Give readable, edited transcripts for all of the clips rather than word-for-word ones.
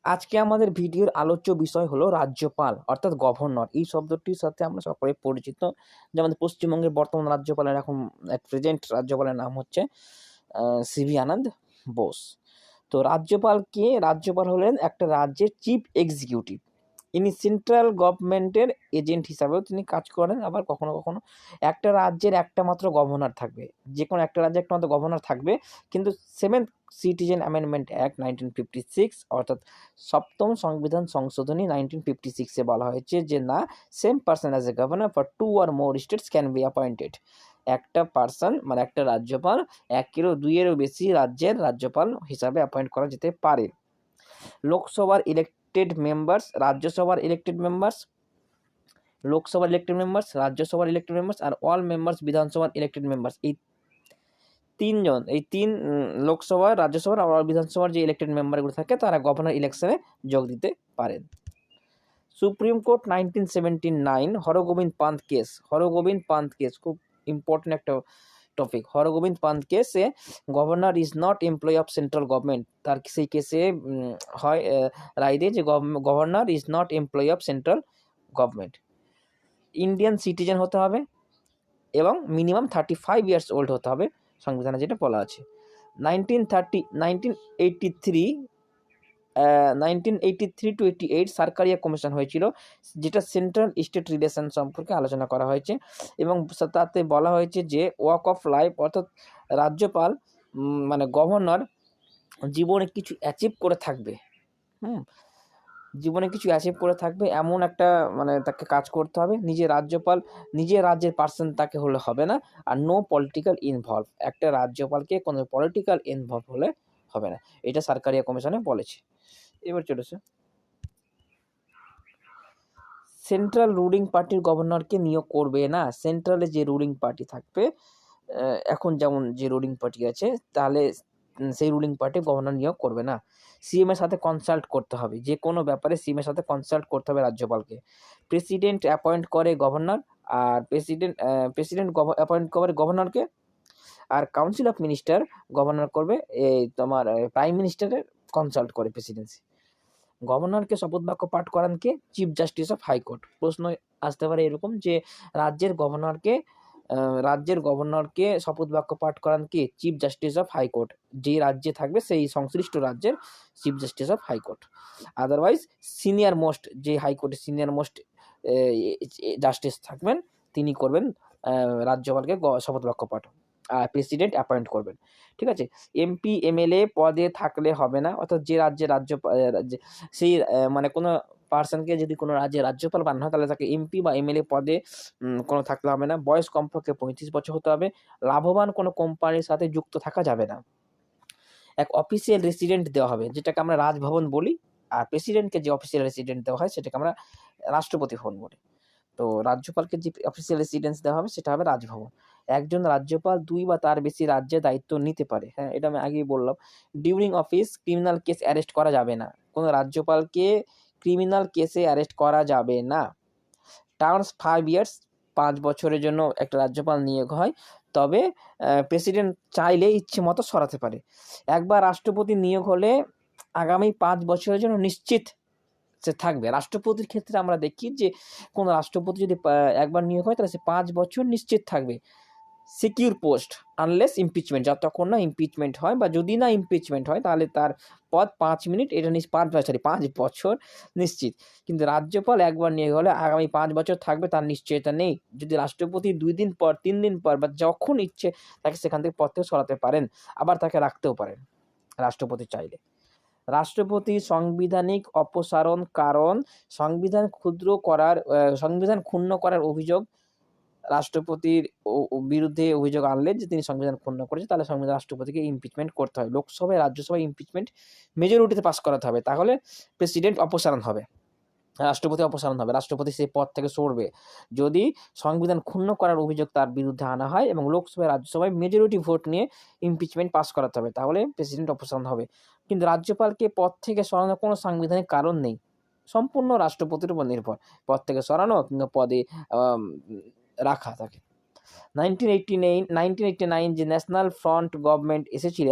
আজকে আমাদের ভিডিওর আলোচ্য বিষয় হলো রাজ্যপাল অর্থাৎ গভর্নর। এই শব্দটির সাথে আমরা সকলে পরিচিত, যে আমাদের পশ্চিমবঙ্গের বর্তমান রাজ্যপালের এখন প্রেজেন্ট রাজ্যপালের নাম হচ্ছে সিভি আনন্দ বোস। তো রাজ্যপাল কে? রাজ্যপাল হলেন একটা রাজ্যের চিফ এক্সিকিউটিভ। ইনি সেন্ট্রাল গভর্নমেন্টের এজেন্ট হিসাবেও তিনি কাজ করেন। আবার কখনো কখনো একটা রাজ্যের একটা মাত্র গভর্নর থাকবে, যে কোনো একটা রাজ্যে একটা মাত্র গভর্নর থাকবে। কিন্তু সেভেন্থ সিটিজেন অ্যামেন্ডমেন্ট অ্যাক্ট 1956 অর্থাৎ সপ্তম সংবিধান সংশোধনী 1956-এ বলা হয়েছে যে না, same person as a governor for 2 or more states can be appointed. একটা পার্সন মানে একটা রাজ্যপাল একেরও দুইয়েরও বেশি রাজ্যের রাজ্যপাল হিসাবে অ্যাপয়েন্ট করা যেতে পারে। লোকসভার ইলেক্টেড মেম্বার্স, রাজ্যসভার ইলেক্টেড মেম্বার্স, লোকসভার ইলেক্টেড মেম্বার্স, রাজ্যসভার ইলেক্টেড মেম্বার্স আর অল মেম্বার্স বিধানসভার ইলেক্টেড মেম্বার্স, এই তিনজন, এই তিন লোকসভা, রাজ্যসভার আর বিধানসভার যে ইলেক্টেড মেম্বারগুলো থাকে তারা গভর্নর ইলেকশনে যোগ দিতে পারেন। Supreme court 1979 Hargobind Pant case, Hargobind Pant case খুব ইম্পর্টেন্ট একটা টপিক। হরগোবিন্দ পান্ত কেসে governor is not employee of central government, তার সেই কেসে হয় রায় দিয়ে যে governor is not employee of central government. Indian citizen হতে হবে এবং মিনিমাম 35 ইয়ার্স ওল্ড হতে হবে, সংবিধানে যেটা বলা আছে। 1983 to 88 সারকারিয়া কমিশন হয়েছিল, যেটা সেন্ট্রাল স্টেট রিলেশন সম্পর্কে আলোচনা করা হয়েছে এবং তাতে বলা হয়েছে যে ওয়াক অফ লাইফ অর্থাৎ রাজ্যপাল মানে গভর্নর জীবনে কিছু অ্যাচিভ করে থাকবে, জীবনে কিছু অ্যাচিভ করে থাকবে এমন একটা মানে তাকে কাজ করতে হবে। নিজের রাজ্যপাল নিজের রাজ্যের পার্সন তাকে হলে হবে না, আর নো পলিটিক্যাল ইনভলভ, একটা রাজ্যপালকে কোনো পলিটিক্যাল ইনভলভ হলে হবে না, এটা সরকারিয়া কমিশনে বলেছে। এবার চলেছে সেন্ট্রাল রুলিং পার্টির গভর্নরকে নিয়োগ করবে না। সেন্ট্রালে যে রুলিং পার্টি থাকবে, এখন যেমন যে রুলিং পার্টি আছে, তাহলে সেই রুলিং পার্টি গভর্নর নিয়োগ করবে না। সিএম এর সাথে কনসাল্ট করতে হবে, যে কোনো ব্যাপারে সিএম এর সাথে কনসাল্ট করতে হবে রাজ্যপালকে। প্রেসিডেন্ট অ্যাপয়েন্ট করে গভর্নর, আর প্রেসিডেন্ট অ্যাপয়েন্ট করে গভর্নরকে, আর কাউন্সিল অফ মিনিস্টার গভর্নর করবে এই তোমার প্রাইম মিনিস্টারের কনসাল্ট করে প্রেসিডেন্সি। গভর্নরকে শপথ বাক্য পাঠ করান কে? Chief justice of high court. প্রশ্ন আসতে পারে এরকম যে রাজ্যের গভর্নরকে শপথ বাক্য পাঠ করান কে? Chief justice of high court. যে রাজ্যে থাকবে সেই সংশ্লিষ্ট রাজ্যের chief justice of high court. Otherwise senior most, যে হাইকোর্টের সিনিয়র মোস্ট জাস্টিস থাকবেন তিনি করবেন রাজ্যপালকে শপথ বাক্য পাঠ, আর প্রেসিডেন্ট অ্যাপয়েন্ট করবেন। ঠিক আছে। এমপি এমএলএ পদে থাকলে হবে না, অর্থাৎ যে রাজ্যের সেই মানে কোনো পার্সনকে যদি কোনো রাজ্যের রাজ্যপাল বানানো হয় তাহলে তাকে এমপি বা এমএলএ পদে কোনো থাকলে হবে না। বয়স কমপক্ষে 35 বছর হতে হবে। লাভবান কোনো কোম্পানির সাথে যুক্ত থাকা যাবে না। এক অফিসিয়াল রেসিডেন্ট দেওয়া হবে, যেটাকে আমরা রাজভবন বলি, আর প্রেসিডেন্টকে যে অফিসিয়াল রেসিডেন্ট দেওয়া হয় সেটাকে আমরা রাষ্ট্রপতি ভবন বলি। তো রাজ্যপালকে যে অফিসিয়াল রেসিডেন্স দেওয়া হবে সেটা হবে রাজভবন। একজন রাজ্যপাল 2 বা তার বেশি রাজ্যে দায়িত্ব নিতে পারে। হ্যাঁ, এটা আমি আগেই বললাম। During office criminal case arrest করা যাবে না, কোনো রাজ্যপালকে ক্রিমিনাল কেসে অ্যারেস্ট করা যাবে না। টার্মস 5 ইয়ার্স, 5 বছরের জন্য একটা রাজ্যপাল নিয়োগ হয়, তবে প্রেসিডেন্ট চাইলে ইচ্ছে মতো সরাতে পারে। একবার রাষ্ট্রপতি নিয়োগ হলে আগামী 5 বছরের জন্য নিশ্চিত সে থাকবে। রাষ্ট্রপতির ক্ষেত্রে আমরা দেখি যে কোনো রাষ্ট্রপতি যদি একবার নিয়োগ হয় তাহলে সে 5 বছর নিশ্চিত থাকবে, সিকিউর পোস্ট, আনলেস ইমপিচমেন্ট, যতক্ষণ না ইমপিচমেন্ট হয়, বা যদি না ইমপিচমেন্ট হয় তাহলে তার পদ 5 মিনিট, এটা 5 বছর নিশ্চিত। কিন্তু রাজ্যপাল একবার নিয়োগ হলে আগামী 5 বছর থাকবে তার নিশ্চয়তা নেই। যদি রাষ্ট্রপতি 2 দিন পর 3 দিন পর বা যখন ইচ্ছে তাকে সেখান থেকে পদ থেকে সরাতে পারেন, আবার তাকে রাখতেও পারেন রাষ্ট্রপতি চাইলে। রাষ্ট্রপতি সাংবিধানিক অপসারণ কারণ সংবিধান ক্ষুণ্ণ করার অভিযোগ, রাষ্ট্রপতির বিরুদ্ধে অভিযোগ আনলে যে তিনি সংবিধান ক্ষুণ্ণ করেছে, তাহলে সংবিধান রাষ্ট্রপতিকে ইমপিচমেন্ট করতে হয়। লোকসভায় রাজ্যসভায় ইমপিচমেন্ট মেজরিটিতে পাস করাতে হবে, তাহলে প্রেসিডেন্ট অপসারণ হবে, রাষ্ট্রপতি অপসারণ হবে, রাষ্ট্রপতি সেই পদ থেকে সরবে। যদি সংবিধান ক্ষুণ্ণ করার অভিযোগ তার বিরুদ্ধে আনা হয় এবং লোকসভায় রাজ্যসভায় মেজরিটি ভোট নিয়ে ইমপিচমেন্ট পাস করাতে হবে, তাহলে প্রেসিডেন্ট অপসারণ হবে। কিন্তু রাজ্যপালকে পদ থেকে সরানোর কোনো সাংবিধানিক কারণ নেই, সম্পূর্ণ রাষ্ট্রপতির উপর নির্ভর পদ থেকে সরানো কিংবা পদে রাখা তাকে। 1989 যে ন্যাশনাল ফ্রন্ট গভর্নমেন্ট এসেছিল,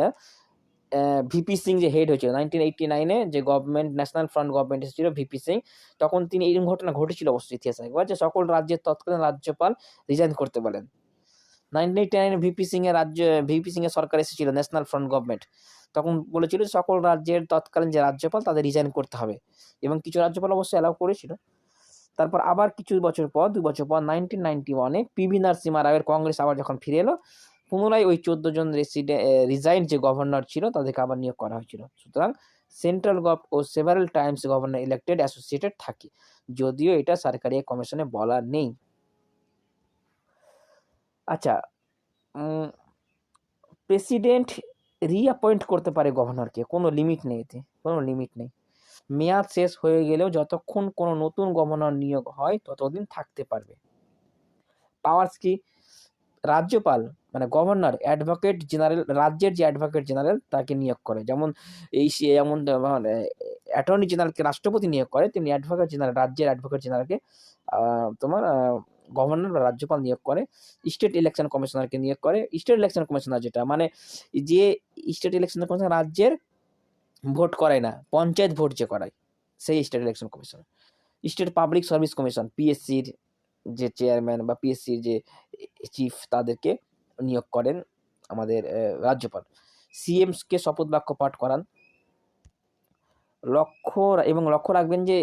ভিপি সিং যে হেড হয়েছিল 1989-এ, যে গভর্নমেন্ট ন্যাশনাল ফ্রন্ট গভর্নমেন্ট এসেছিল ভিপি সিং, তখন তিনি এইরকম ঘটনা ঘটেছিল অবশ্য ইতিহাসে একবার, যে সকল রাজ্যের তৎকালীন রাজ্যপাল রিজাইন করতে বলেন। 1989-এ ভিপি সিং এর সরকার এসেছিল ন্যাশনাল ফ্রন্ট গভর্নমেন্ট, তখন বলেছিল যে সকল রাজ্যের তৎকালীন যে রাজ্যপাল তাদের রিজাইন করতে হবে, এবং কিছু রাজ্যপাল অবশ্যই অ্যালাউ করেছিল। তারপর আবার কিছু বছর পর 2 বছর পর 1991-এ পিভি নরসিমহা রাওয়ের কংগ্রেস আবার যখন ফিরে এলো, পুনরায় ওই 14 জন রিজাইন যে গভর্নর ছিল তাদেরকে আবার নিয়োগ করা হয়েছিল। সুতরাং সেন্ট্রাল ও several times governor elected associated থাকে, যদিও এটা সরকারি কমিশনে বলা নেই। আচ্ছা, প্রেসিডেন্ট রিঅ্যাপয়েন্ট করতে পারে গভর্নরকে, কোনো লিমিট নেই, এতে কোনো লিমিট নেই। মেয়াদ শেষ হয়ে গেলেও যতক্ষণ কোনো নতুন গভর্নর নিয়োগ হয় ততদিন থাকতে পারবে। পাওয়ার্স কি? রাজ্যপাল মানে গভর্নর অ্যাডভোকেট জেনারেল, রাজ্যের যে অ্যাডভোকেট জেনারেল তাকে নিয়োগ করে, যেমন যেমন অ্যাটর্নি জেনারেলকে রাষ্ট্রপতি নিয়োগ করে, তেমনি অ্যাডভোকেট জেনারেল, রাজ্যের অ্যাডভোকেট জেনারেলকে তোমার গভর্নর বা রাজ্যপাল নিয়োগ করে। স্টেট ইলেকশন কমিশনারকে নিয়োগ করে। স্টেট ইলেকশন কমিশনার যেটা মানে যে স্টেট ইলেকশন কমিশনার রাজ্যের ভোট করায় না, পঞ্চায়েত ভোট যে করায়, সেই state election commissioner. State public service commission, পিএসসির যে চেয়ারম্যান বা পিএসসির যে চিফ, তাদেরকে নিয়োগ করেন আমাদের রাজ্যপাল। সিএমকে শপথ বাক্য পাঠ করান। লক্ষ্য রাখবেন যে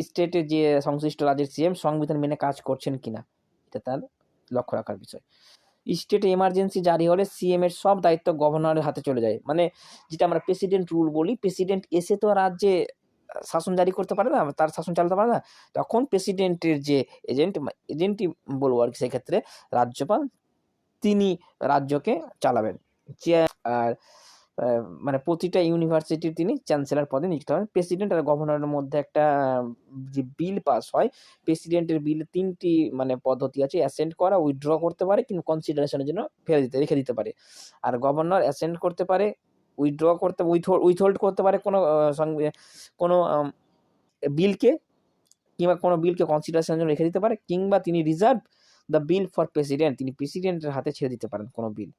স্টেটের যে সংশ্লিষ্ট রাজ্যের সিএম সংবিধান মেনে কাজ করছেন কিনা, এটা তার লক্ষ্য রাখার বিষয়। স্টেটে এমার্জেন্সি জারি হলে সিএম এর সব দায়িত্ব গভর্নরের হাতে চলে যায়, মানে যেটা আমরা প্রেসিডেন্ট রুল বলি, প্রেসিডেন্ট এসে তো রাজ্যে শাসন জারি করতে পারে না, তার শাসন চালাতে পারে না, তখন প্রেসিডেন্টের যে এজেন্টই বলবো আর কি, সেক্ষেত্রে রাজ্যপাল তিনি রাজ্যকে চালাবেন। আর মানে প্রতিটা ইউনিভার্সিটির তিনি চ্যান্সেলর পদে নিযুক্ত হন। প্রেসিডেন্ট আর গভর্নরের মধ্যে একটা যে বিল পাস হয়, প্রেসিডেন্টের বিলে 3টি মানে পদ্ধতি আছে, অ্যাসেন্ট করা, উইথড্র করতে পারে, কিন্তু কনসিডারেশনের জন্য রেখে দিতে পারে। আর গভর্নর অ্যাসেন্ট করতে পারে, উইথড্র করতে উইথহোল্ড করতে পারে কোনো বিলকে, কিংবা কোনো বিলকে কনসিডারেশনের জন্য রেখে দিতে পারে, কিংবা তিনি reserve the bill for president, তিনি প্রেসিডেন্টের হাতে ছেড়ে দিতে পারেন কোনো বিল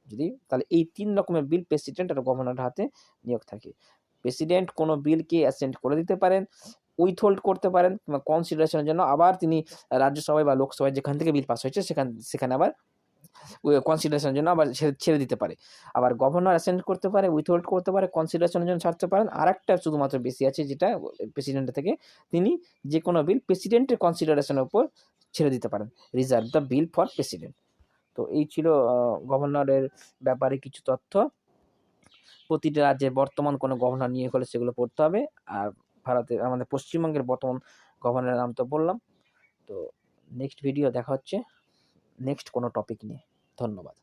যদি, তাহলে এই 3 রকমের বিল প্রেসিডেন্ট আর গভর্নরের হাতে নিয়োগ থাকে। প্রেসিডেন্ট কোনো বিলকে অ্যাসেন্ট করে দিতে পারেন, উইথহোল্ড করতে পারেন, কিংবা কনসিডারেশনের জন্য আবার তিনি রাজ্যসভায় বা লোকসভায় যেখান থেকে বিল পাস হয়েছে সেখানে আবার কনসিডারেশনের জন্য আবার ছেড়ে দিতে পারে। আবার গভর্নর অ্যাসেন্ট করতে পারে, উইথহোল্ড করতে পারে, কনসিডারেশনের জন্য ছাড়তে পারেন। আর একটা শুধুমাত্র বেশি আছে, যেটা প্রেসিডেন্টের থেকে, তিনি যে কোনো বিল প্রেসিডেন্টের কনসিডারেশনের উপর ছেড়ে দিতে পারেন, reserve the bill for president. তো এই ছিল গভর্নরের ব্যাপারে কিছু তথ্য। প্রতিটি রাজ্যে বর্তমান কোনো গভর্নর নিয়োগ হলে সেগুলো পড়তে হবে। আর ভারতের আমাদের পশ্চিমবঙ্গের বর্তমান গভর্নরের নাম তো বললাম। তো নেক্সট ভিডিও দেখা হচ্ছে নেক্সট কোনো টপিক নিয়ে। ধন্যবাদ।